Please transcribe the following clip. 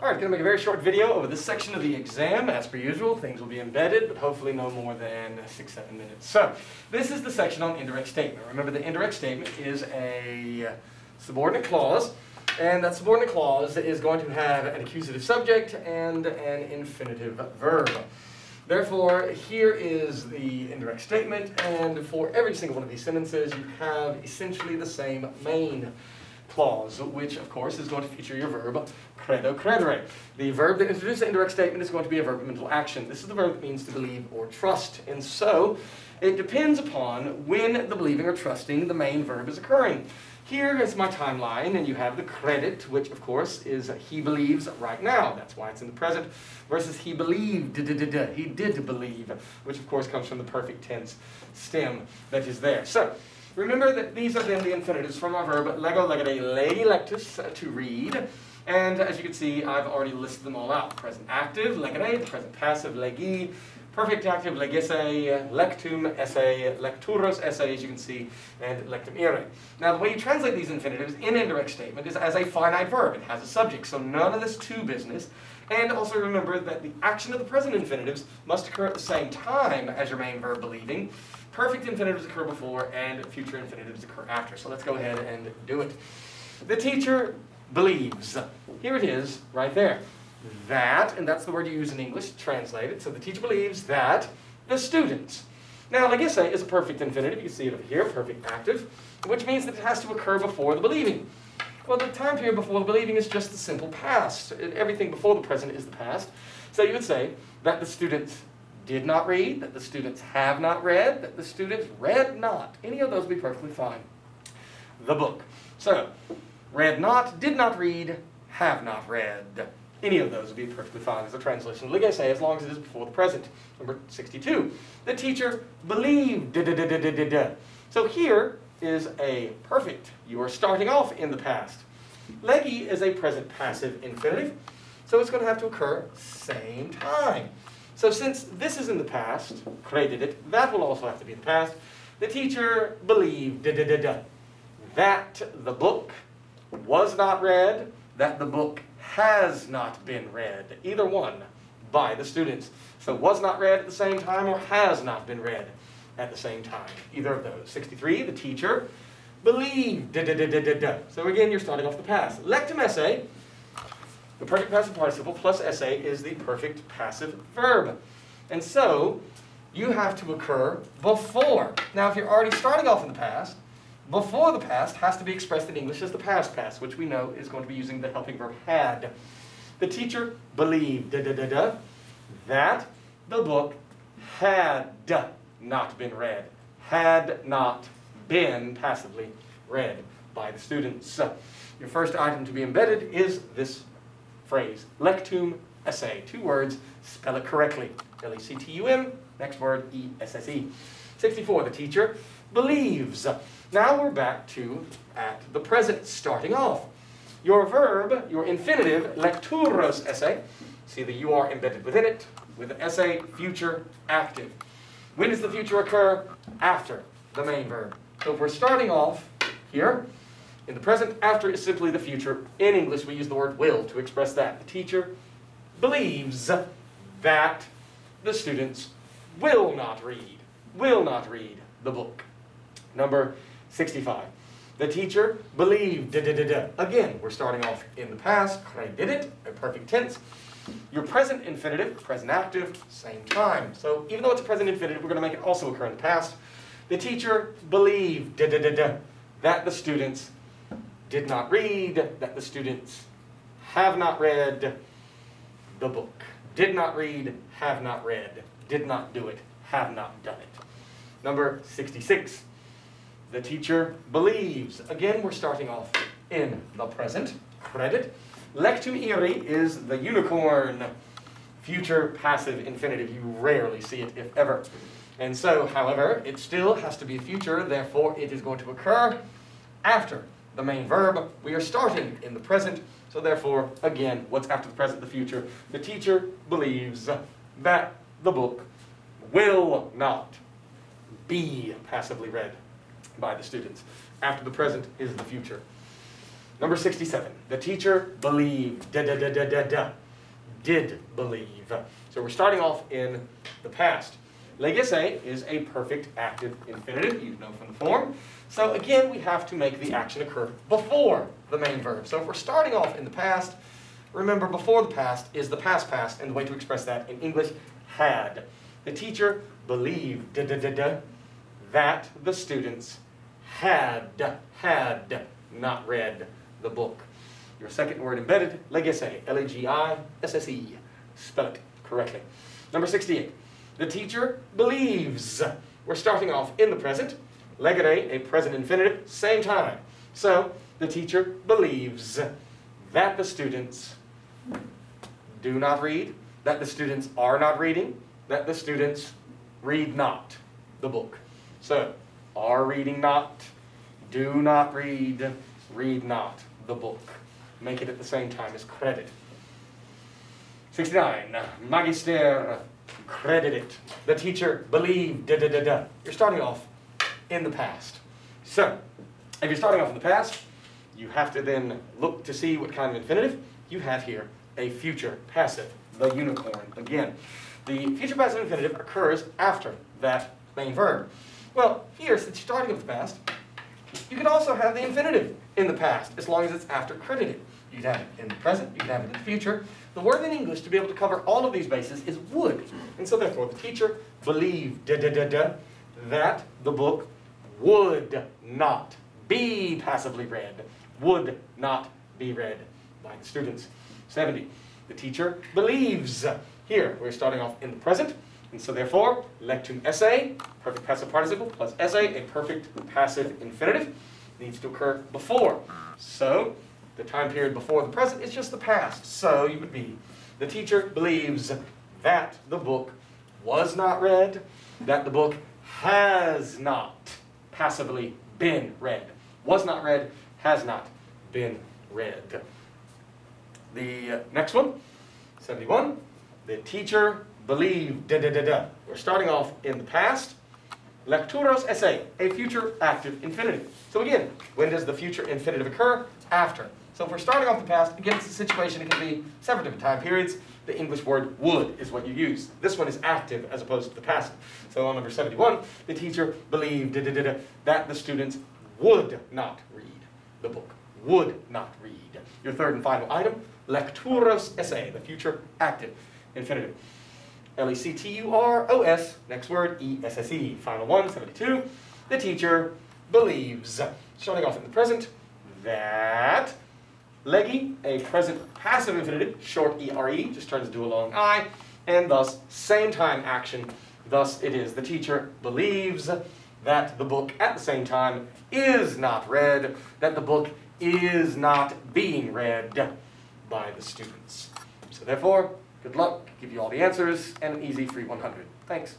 Alright, going to make a very short video over this section of the exam. As per usual, things will be embedded, but hopefully no more than 6-7 minutes. So, this is the section on indirect statement. Remember, the indirect statement is a subordinate clause, and that subordinate clause is going to have an accusative subject and an infinitive verb. Therefore, here is the indirect statement, and for every single one of these sentences, you have essentially the same main clause, which of course is going to feature your verb credo credere. The verb that introduces the indirect statement is going to be a verb of mental action. This is the verb that means to believe or trust, and so it depends upon when the believing or trusting the main verb is occurring. Here is my timeline, and you have the credit, which of course is he believes right now. That's why it's in the present, versus he believed, he did believe, which of course comes from the perfect tense stem that is there. So, remember that these are then the infinitives from our verb lego, legere, legi, lectus, to read. And as you can see, I've already listed them all out. Present active, legere, present passive, legi, perfect active, legisse, lectum, esse, lecturos, esse, as you can see, and lectum ire. Now, the way you translate these infinitives in indirect statement is as a finite verb. It has a subject, so none of this to business. And also remember that the action of the present infinitives must occur at the same time as your main verb believing. Perfect infinitives occur before, and future infinitives occur after. So let's go ahead and do it. The teacher believes. Here it is, right there. That, and that's the word you use in English, translated. So the teacher believes that the students. Now, legisse is a perfect infinitive. You see it over here, perfect active, which means that it has to occur before the believing. Well, the time period before the believing is just the simple past. Everything before the present is the past. So you would say that the students did not read, that the students have not read, that the students read not. Any of those would be perfectly fine. The book. So, read not, did not read, have not read. Any of those would be perfectly fine as a translation of legisse, as long as it is before the present. Number 62. The teacher believed. So here is a perfect. You are starting off in the past. Legi is a present passive infinitive, so it's going to have to occur same time. So since this is in the past, credited, that will also have to be in the past. The teacher believed that the book was not read, that the book has not been read, either one, by the students. So was not read at the same time or has not been read at the same time, either of those. 63, the teacher believed So again, you're starting off the past. Lectum esse, the perfect passive participle plus esse is the perfect passive verb. And so, you have to occur before. Now, if you're already starting off in the past, before the past has to be expressed in English as the past past, which we know is going to be using the helping verb had. The teacher believed that the book had not been read. Had not been passively read by the students. So, your first item to be embedded is this phrase, lectum esse. 2 words, spell it correctly. L-E-C-T-U-M, next word, E-S-S-E. 64, the teacher believes. Now we're back to at the present, starting off. Your verb, your infinitive, lecturos esse, see the you are embedded within it, with an esse, future, active. When does the future occur? After the main verb. So if we're starting off here, in the present, after is simply the future. In English, we use the word will to express that. The teacher believes that the students will not read the book. Number 65. The teacher believed Again, we're starting off in the past. Credited, a perfect tense. Your present infinitive, present active, same time. So even though it's a present infinitive, we're going to make it also occur in the past. The teacher believed that the students did not read, that the students have not read the book. Did not read, have not read. Did not do it, have not done it. Number 66. The teacher believes. Again, we're starting off in the present. Credit. Lectum ire is the unicorn. Future passive infinitive. You rarely see it, if ever. And so, however, it still has to be a future, therefore it is going to occur after the main verb. We are starting in the present, so therefore, again, what's after the present, the future? The teacher believes that the book will not be passively read by the students. After the present is the future. Number 67. The teacher believed. Did believe. So we're starting off in the past. Legacy is a perfect active infinitive, you know from the form. So again, we have to make the action occur before the main verb. So if we're starting off in the past, remember before the past is the past past, and the way to express that in English, had. The teacher believed that the students had not read the book. Your second word embedded, legisse, L-E-G-I-S-S-E. Spell it correctly. Number 68. The teacher believes. We're starting off in the present. Legere, a present infinitive, same time. So, the teacher believes that the students do not read, that the students are not reading, that the students read not the book. So, are reading not, do not read, read not the book. Make it at the same time as credit. 69. Magister credited. The teacher believed You're starting off in the past. So, if you're starting off in the past, you have to then look to see what kind of infinitive you have here. A future passive, the unicorn. Again, the future passive infinitive occurs after that main verb. Well, here, since you're starting with the past, you can also have the infinitive in the past, as long as it's after credited. You can have it in the present, you can have it in the future. The word in English to be able to cover all of these bases is would. And so therefore, the teacher believed that the book would not be passively read, would not be read by the students. 70. The teacher believes. Here, we're starting off in the present, and so therefore, lectum esse, perfect passive participle, plus esse, a perfect passive infinitive, needs to occur before. So, the time period before the present is just the past. So, you would be, the teacher believes that the book was not read, that the book has not passively been read. Was not read, has not been read. The next one, 71. The teacher believed We're starting off in the past. Lecturos esse, a future active infinitive. So again, when does the future infinitive occur? After. So if we're starting off the past, again, it's a situation, it can be several different time periods. The English word would is what you use. This one is active as opposed to the passive. So on number 71, the teacher believed that the students would not read the book. Would not read. Your third and final item, lecturos esse, the future active infinitive. Lecturos, next word, esse. Final one, 72. The teacher believes, starting off in the present, that legi, a present passive infinitive, short ere, just turns into a long I, and thus same time action. Thus it is the teacher believes that the book at the same time is not read, that the book is not being read by the students. So therefore, good luck, give you all the answers, and an easy free 100. Thanks.